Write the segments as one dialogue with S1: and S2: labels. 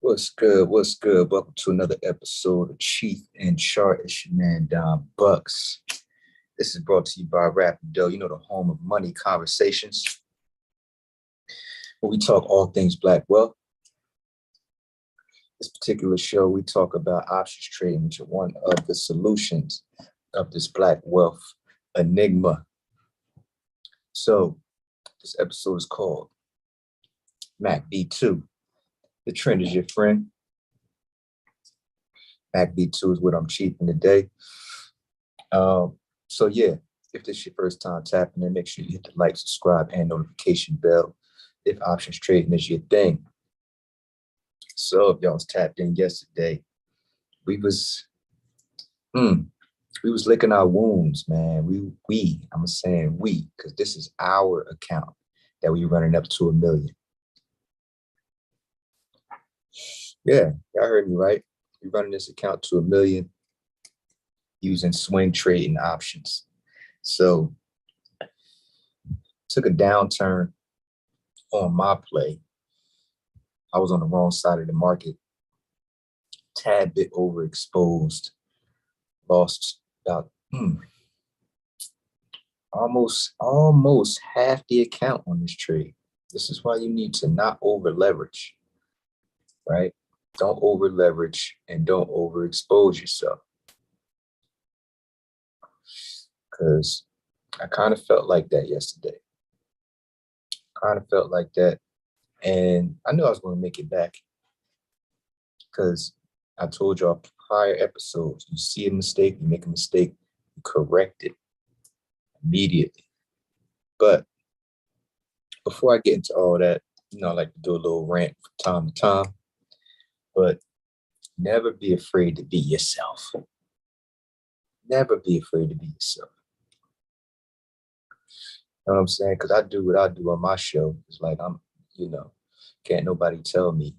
S1: What's good? What's good? Welcome to another episode of Chief and Chart. It's your man Don Bucks. This is brought to you by Rapido, the home of money conversations, where we talk all things black wealth. This particular show, we talk about options trading, which are one of the solutions of this black wealth enigma. So this episode is called Mac B2. The trend is your friend. Mac B2 is what I'm cheaping today. So yeah, if this is your first time tapping in, make sure you hit the like, subscribe, and notification bell if options trading is your thing. So if y'all was tapped in yesterday, we was licking our wounds, man. I'm saying we, because this is our account that we running up to 1 million. Yeah, y'all heard me right. We're running this account to 1 million using swing trading options. So took a downturn on my play. I was on the wrong side of the market, tad bit overexposed, lost about almost half the account on this trade. This is why you need to not over leverage, right? Don't over leverage and don't overexpose yourself. Because I kind of felt like that yesterday. And I knew I was going to make it back because I told y'all prior episodes, you see a mistake, you make a mistake, you correct it immediately. But before I get into all that, I like to do a little rant from time to time, but never be afraid to be yourself. Never be afraid to be yourself. You know what I'm saying? Because I do what I do on my show. It's like can't nobody tell me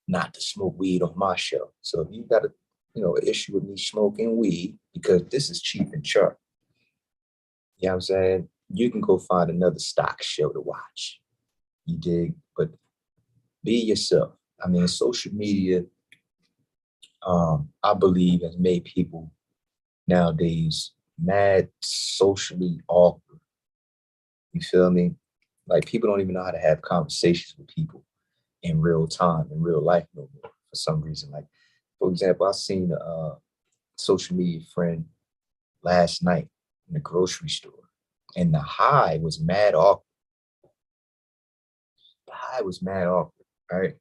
S1: not to smoke weed on my show. So if you got an issue with me smoking weed, because this is Cheef and Chart, you know what I'm saying? You can go find another stock show to watch. You dig? But be yourself. I mean, social media, I believe, has made people nowadays mad socially awkward. You feel me? Like, people don't even know how to have conversations with people in real time, in real life no more, for some reason. Like, for example, I seen a social media friend last night in the grocery store, and the high was mad awkward. Right?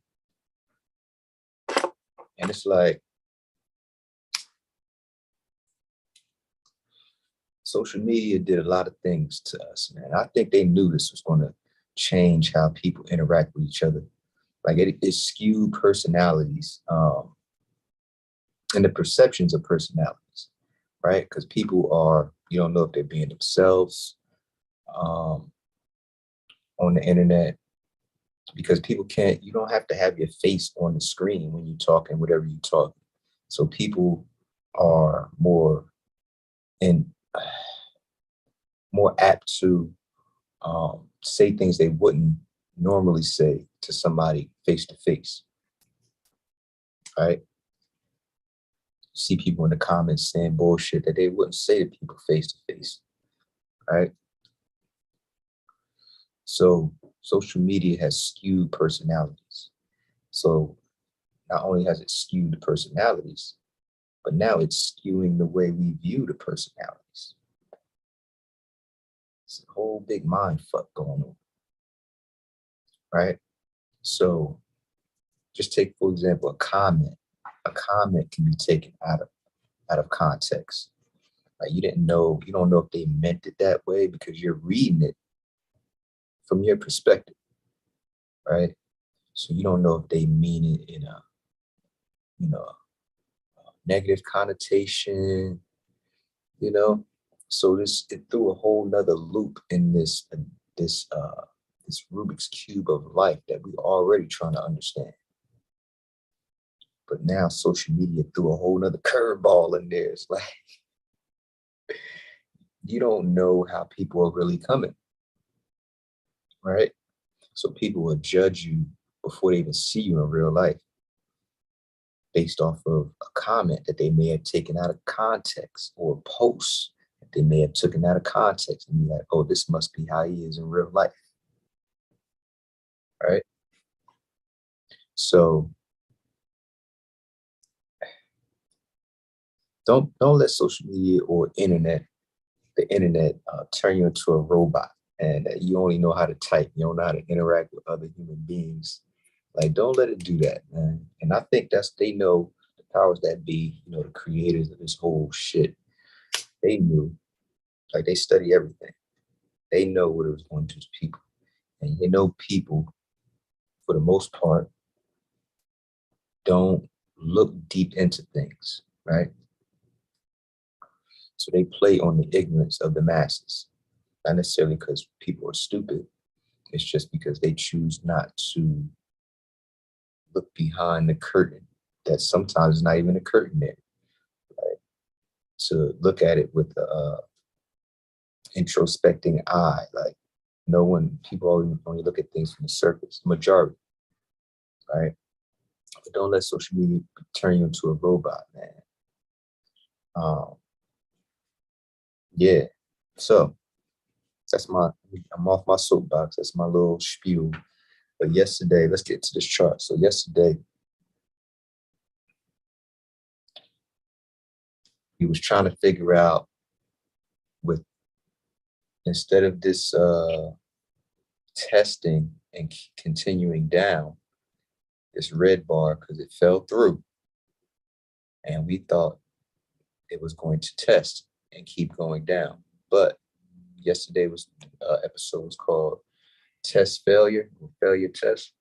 S1: And it's like, social media did a lot of things to us, man. I think they knew this was going to change how people interact with each other. Like, it skewed personalities and the perceptions of personalities, right? Because people you don't know if they're being themselves on the internet, because you don't have to have your face on the screen when you're talking, whatever you talk. So people are more apt to say things they wouldn't normally say to somebody face to face, right? You see people in the comments saying bullshit that they wouldn't say to people face to face, right? So social media has skewed personalities. So not only has it skewed the personalities, but now it's skewing the way we view the personalities. It's a whole big mind fuck going on, right? So just take, for example, a comment. A comment can be taken out of context. Like, you don't know if they meant it that way because you're reading it from your perspective, right? So you don't know if they mean it in a negative connotation, So it threw a whole nother loop in this Rubik's Cube of life that we already trying to understand. But now social media threw a whole nother curveball in there. It's like, you don't know how people are really coming, right? So people will judge you before they even see you in real life. based off of a comment that they may have taken out of context, or a post that they may have taken out of context, and be like, oh, this must be how he is in real life, right? So don't let social media or the internet turn you into a robot, and you only know how to type, you don't know how to interact with other human beings. Like, don't let it do that, man. And I think they know, the powers that be, the creators of this whole shit. They knew, like, they study everything. They know what it was going to do to people, and people, for the most part, don't look deep into things, right? So they play on the ignorance of the masses, not necessarily because people are stupid. It's just because they choose not to look behind the curtain, that sometimes is not even a curtain there, right? To look at it with the introspecting eye. Like, no one, people only look at things from the surface, majority, right? But don't let social media turn you into a robot, man. Um, yeah. So I'm off my soapbox. That's my little spiel. But yesterday, let's get to this chart. So yesterday, we was trying to figure out, with, instead of this testing and continuing down, this red bar, because it fell through, and we thought it was going to test and keep going down. But yesterday was episode was called Test Failure, or Failure Test.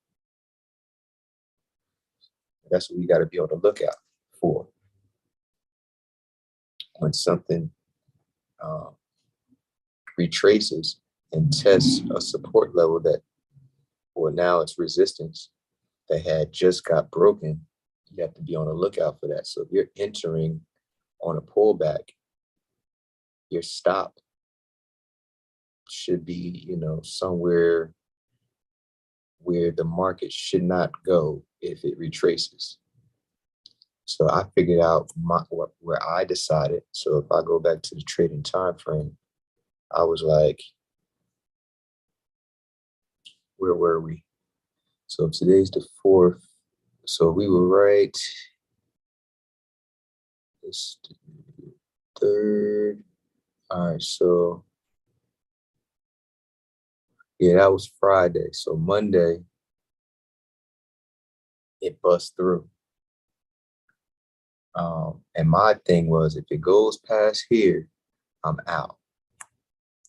S1: That's what we got to be on the lookout for, when something um, retraces and tests a support level that, or now it's resistance, that had just got broken. You have to be on the lookout for that. So if you're entering on a pullback, your stop should be, somewhere where the market should not go if it retraces. So I figured out where I decided. So if I go back to the trading time frame, I was like, where were we? So today's the 4th. So we were right. It's the 3rd. All right. So yeah, that was Friday. So Monday, it bust through. And my thing was, if it goes past here, I'm out.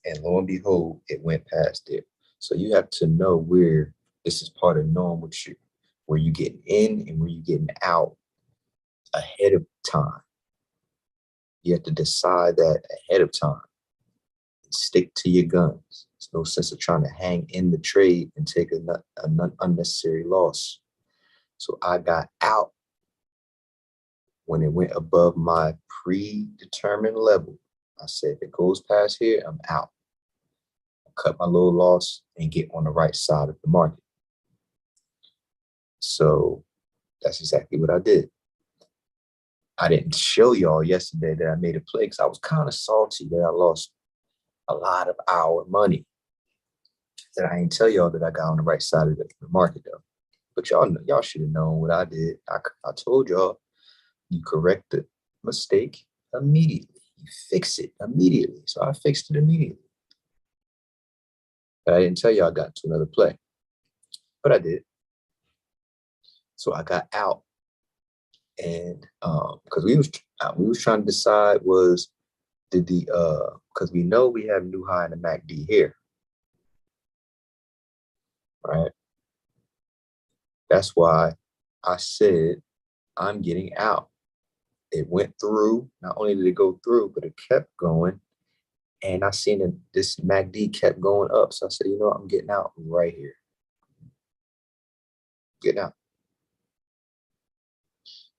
S1: And lo and behold, it went past there. So you have to know where this is part of knowing what you, where you getting in and where you getting out ahead of time. You have to decide that ahead of time and stick to your guns. There's no sense of trying to hang in the trade and take an unnecessary loss. So I got out when it went above my predetermined level. I said, if it goes past here, I'm out. I'll cut my little loss and get on the right side of the market. So that's exactly what I did. I didn't show y'all yesterday that I made a play because I was kind of salty that I lost a lot of our money. That I didn't tell y'all that I got on the right side of the market though. But y'all should have known what I did. I told y'all, you correct the mistake immediately. You fix it immediately. So I fixed it immediately. But I didn't tell y'all I got into another play. But I did. So I got out, and because we was trying to decide, was did the because we know we have new high in the MACD here, right? That's why I said I'm getting out. It went through. Not only did it go through, but it kept going. And I seen that this MACD kept going up. So I said, I'm getting out right here. Getting out.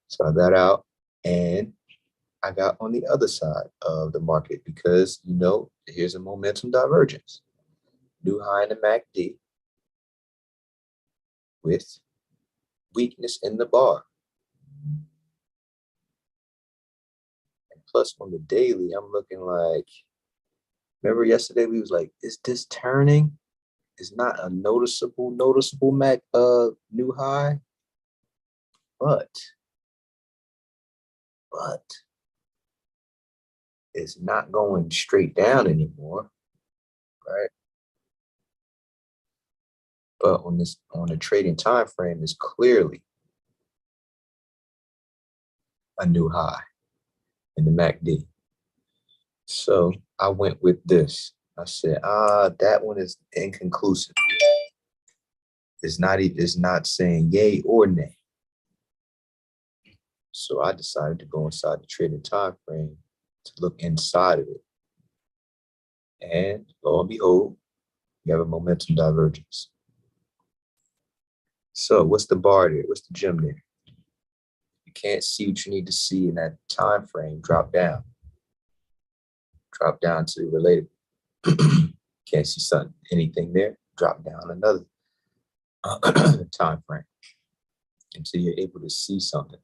S1: So I got out, and I got on the other side of the market because, here's a momentum divergence. New high in the MACD with weakness in the bar. plus on the daily, I'm looking like, remember yesterday we was like, is this turning? It's not a noticeable Mac new high, but but it's not going straight down anymore, right? But on the trading time frame is clearly a new high in the MACD. So I went with this. I said, that one is inconclusive. It's not saying yay or nay. So I decided to go inside the trading time frame to look inside of it. And lo and behold, you have a momentum divergence. So what's the bar there? What's the gem there? You can't see what you need to see in that time frame. Drop down to the related. Can't see anything there. Drop down another time frame until you're able to see something.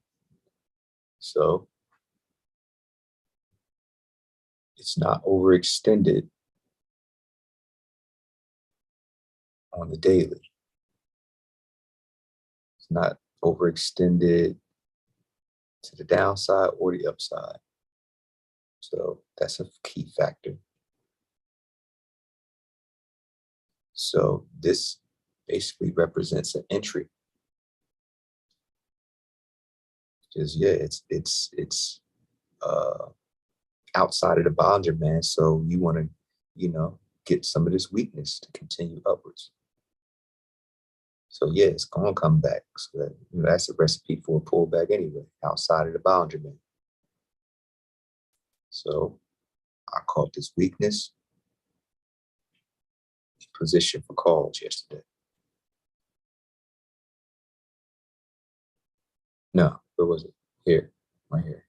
S1: So it's not overextended on the daily. It's not overextended to the downside or the upside. So that's a key factor. So this basically represents an entry. Because yeah, it's outside of the Bollinger Band. So you want to, get some of this weakness to continue upwards. So yeah, it's gonna come back. So that, that's a recipe for a pullback anyway, outside of the Bollinger Band. So I caught this weakness, position for calls yesterday. No, where was it? Here, right here.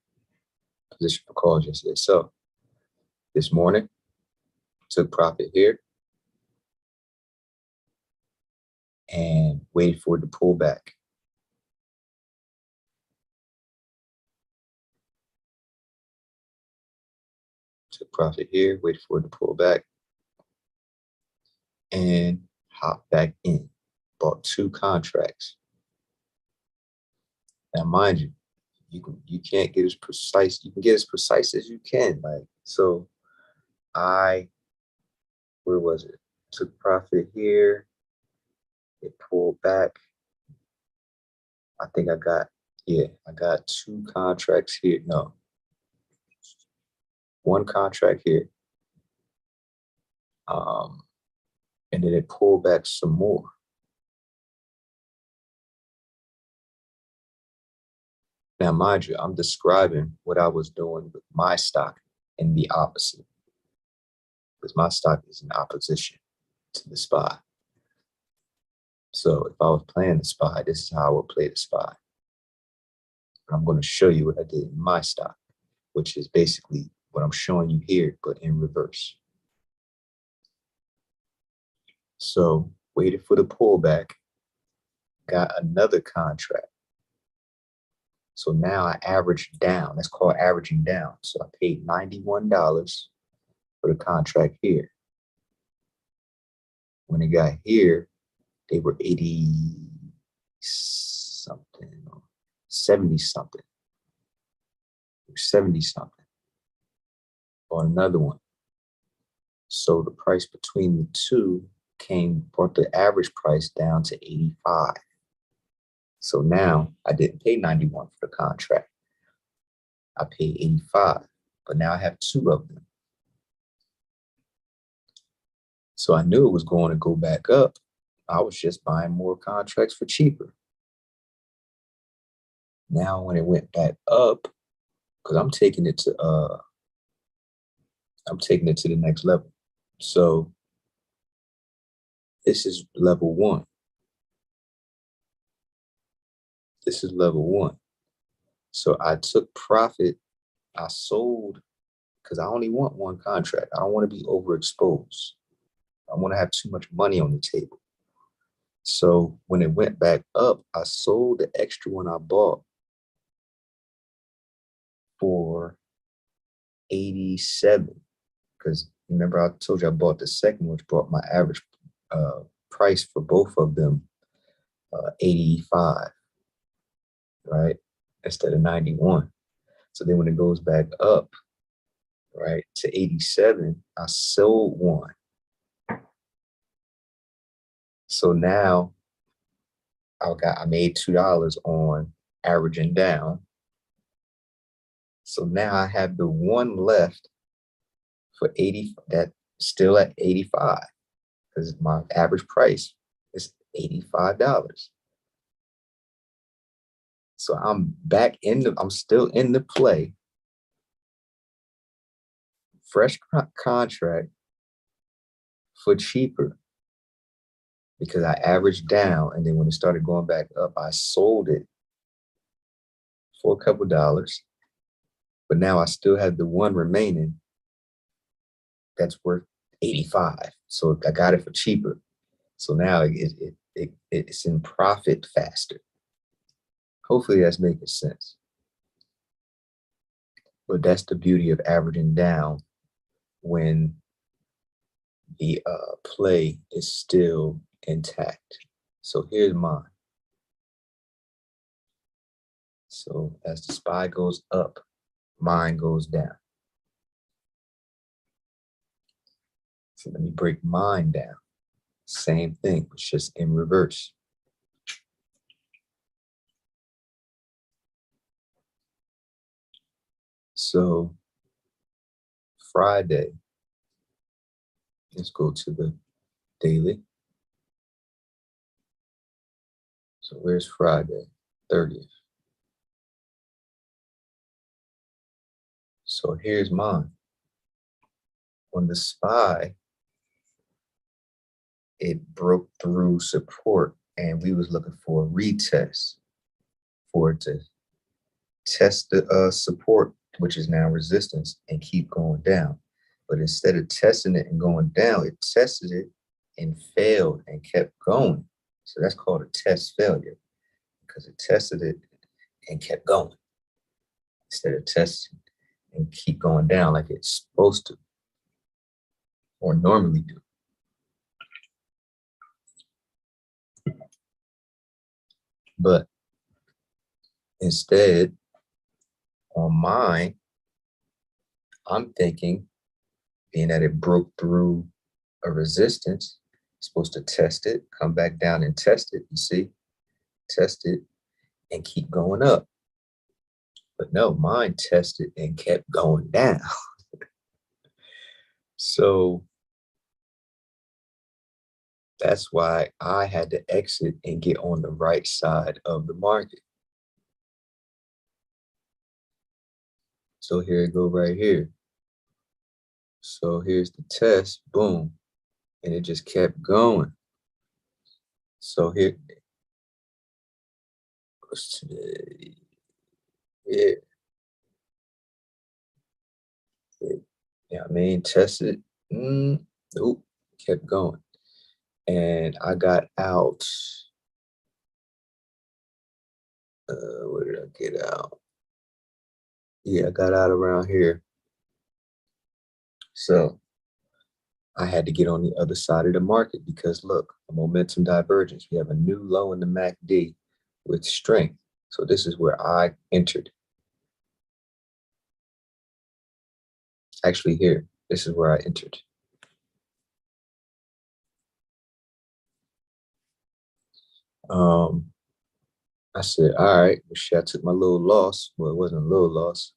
S1: Position for calls yesterday. So this morning, took profit here and waited for it to pull back. Took profit here, waited for it to pull back, and hop back in. Bought 2 contracts. Now, mind you, you can't get as precise. You can get as precise as you can. Like, so where was it? Took profit here. It pulled back. I think I got 2 contracts here. No, 1 contract here. And then it pulled back some more. Now, mind you, I'm describing what I was doing with my stock in the opposite, because my stock is in opposition to the SPY. So if I was playing the SPY, this is how I would play the SPY. But I'm going to show you what I did in my stock, which is basically what I'm showing you here, but in reverse. So waited for the pullback, got another contract. So now I averaged down. That's called averaging down. So I paid $91 for the contract here. When it got here, they were 80 something, 70 something, 70 something on another one. So the price between the two brought the average price down to 85. So now I didn't pay 91 for the contract. I paid 85, but now I have 2 of them. So I knew it was going to go back up. I was just buying more contracts for cheaper. Now when it went back up, because I'm taking it to the next level. So this is level 1. This is level 1. So I took profit. I sold because I only want 1 contract. I don't want to be overexposed. I want to have too much money on the table. So when it went back up, I sold the extra one I bought for 87. Because remember, I told you I bought the second, which brought my average price for both of them 85, right? Instead of 91. So then when it goes back up, right, to 87, I sold one. So now I made $2 on averaging down. So now I have the one left for 80, that still at 85, because my average price is $85. So I'm still in the play, fresh contract for cheaper, because I averaged down, and then when it started going back up, I sold it for a couple dollars. But now I still have the one remaining that's worth 85. So I got it for cheaper. So now it's in profit faster. Hopefully that's making sense. But that's the beauty of averaging down when the play is still intact. So here's mine. So as the SPY goes up, mine goes down. So let me break mine down. Same thing, it's just in reverse. So Friday, let's go to the daily. So where's Friday? 30th. So here's mine. On the SPY, it broke through support, and we was looking for a retest for it to test the support, which is now resistance, and keep going down. But instead of testing it and going down, it tested it and failed and kept going. So that's called a test failure, because it tested it and kept going instead of testing and keep going down like it's supposed to or normally do. But instead, on mine, I'm thinking, being that it broke through a resistance, supposed to test it, come back down and test it, you see? Test it and keep going up. But no, mine tested and kept going down. So that's why I had to exit and get on the right side of the market. So here it go right here. So here's the test, boom, and it just kept going. So here, what's today? Yeah, yeah, I mean, tested, nope, kept going. And I got out, where did I get out? Yeah, I got out around here. So I had to get on the other side of the market because look, a momentum divergence. We have a new low in the MACD with strength. So this is where I entered. Actually here, this is where I entered. I said, all right, well, shit, I took my little loss. Well, it wasn't a little loss.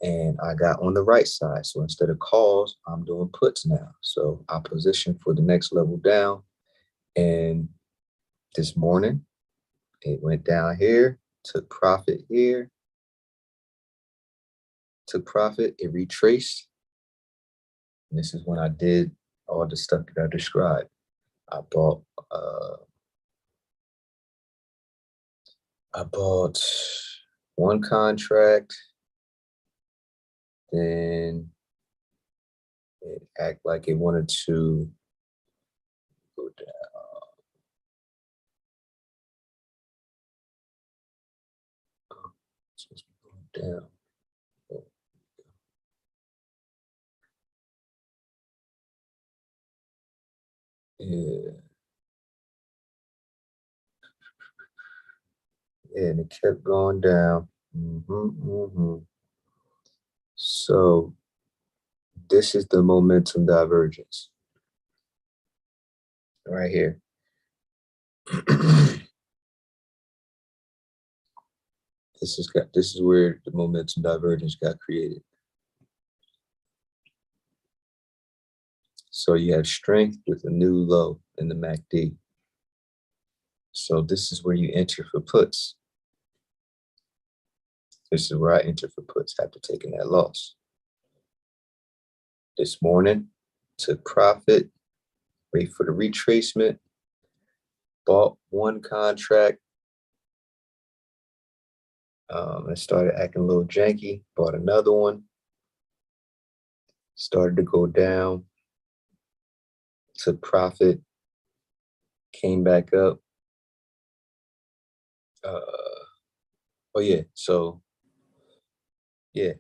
S1: And I got on the right side. So instead of calls, I'm doing puts now. So I positioned for the next level down. And this morning, it went down here, took profit here, took profit, it retraced. And this is when I did all the stuff that I described. I bought one contract, then it acted like it wanted to go down. It's supposed to be going down. Yeah, and it kept going down. So this is the momentum divergence right here. This is where the momentum divergence got created. So you have strength with a new low in the MACD. So this is where you enter for puts. This is where I enter for puts after taking that loss. This morning, took profit, wait for the retracement, bought one contract. It started acting a little janky, bought another one, started to go down, took profit, came back up. Oh yeah, so yeah,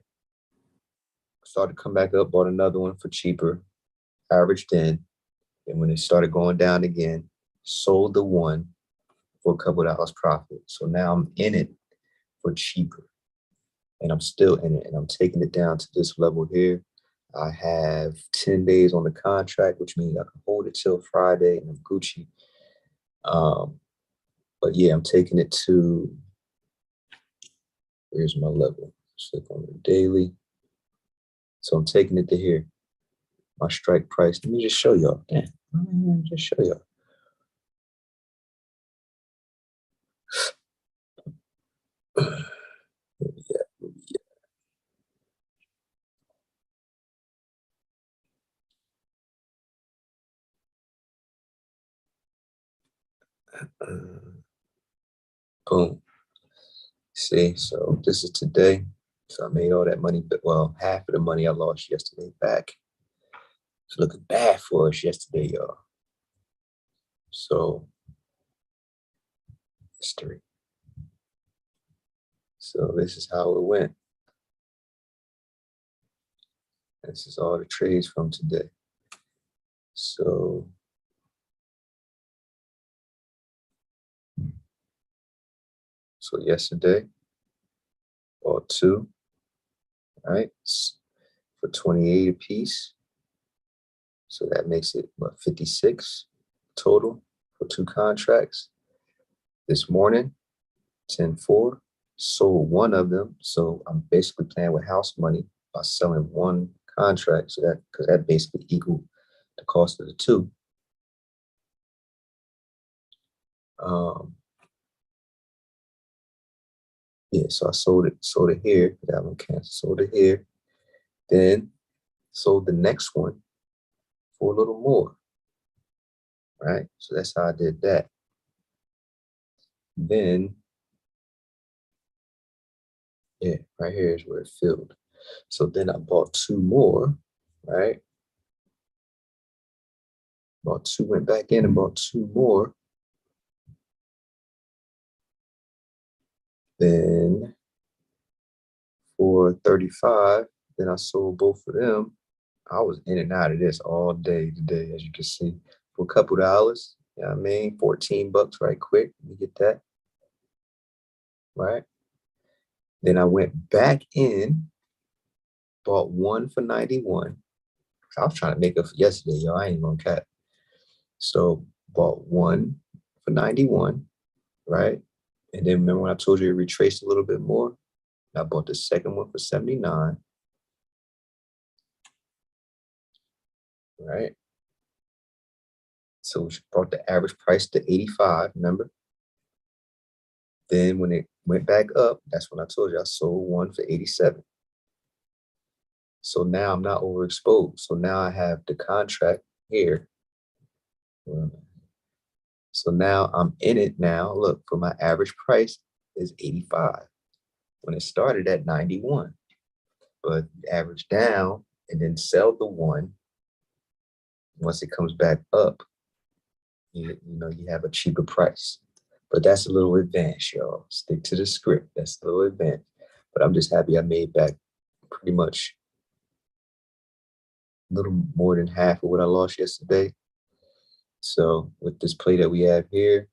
S1: started to come back up, bought another one for cheaper, averaged in, and when it started going down again, sold the one for a couple of dollars profit. So now I'm in it for cheaper, and I'm still in it, and I'm taking it down to this level here. I have 10 days on the contract, which means I can hold it till Friday and I'm Gucci. But yeah, I'm taking it to, here's my level. Click on the daily. So I'm taking it to here. My strike price. Let me just show y'all. Just show y'all. Boom. See, so this is today. So I made all that money, but well, half of the money I lost yesterday back. It's looking bad for us yesterday, y'all. So history. So this is how it went. This is all the trades from today. So yesterday, bought two, right? For 28 a piece. So that makes it what, 56 total for two contracts. This morning, 10-4, sold one of them. So I'm basically playing with house money by selling one contract. So that, because that basically equal the cost of the two. Yeah, so I sold it here. That one canceled, sold it here. Then sold the next one for a little more, right? So that's how I did that. Then, yeah, right here is where it filled. So then I bought two more, right? Bought two, went back in and bought two more. Then for 35, then I sold both of them. I was in and out of this all day today, as you can see, for a couple dollars. You know what I mean? 14 bucks right quick. Let me get that, right? Then I went back in, bought one for 91. I was trying to make up for yesterday, yo. I ain't gonna cap. So bought one for 91, right? And then remember when I told you it retraced a little bit more? I bought the second one for 79, right? So we brought the average price to 85, remember? Then when it went back up, that's when I told you I sold one for 87. So now I'm not overexposed. So now I have the contract here. So now I'm in it now. Look, for my average price is 85 when it started at 91. But average down and then sell the one. Once it comes back up, you know, you have a cheaper price. But that's a little advanced, y'all. Stick to the script. That's a little advanced. But I'm just happy I made back pretty much a little more than half of what I lost yesterday. So with this play that we have here,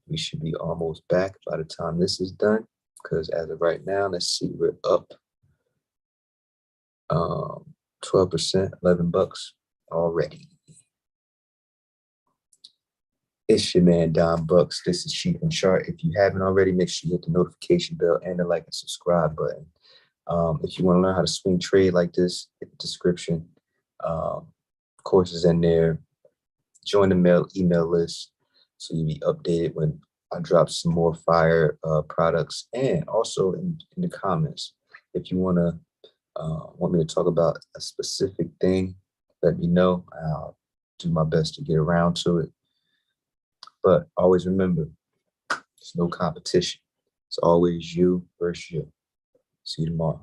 S1: we should be almost back by the time this is done. Because as of right now, let's see, we're up 12%, $11 already. It's your man Don Bucks. This is Cheef and Chart. If you haven't already, make sure you hit the notification bell and the like and subscribe button. If you want to learn how to swing trade like this, hit the description. Courses in there. Join the email list so you'll be updated when I drop some more fire products. And also in the comments, if you want me to talk about a specific thing, let me know. I'll do my best to get around to it. But always remember, it's no competition. It's always you versus you. See you tomorrow.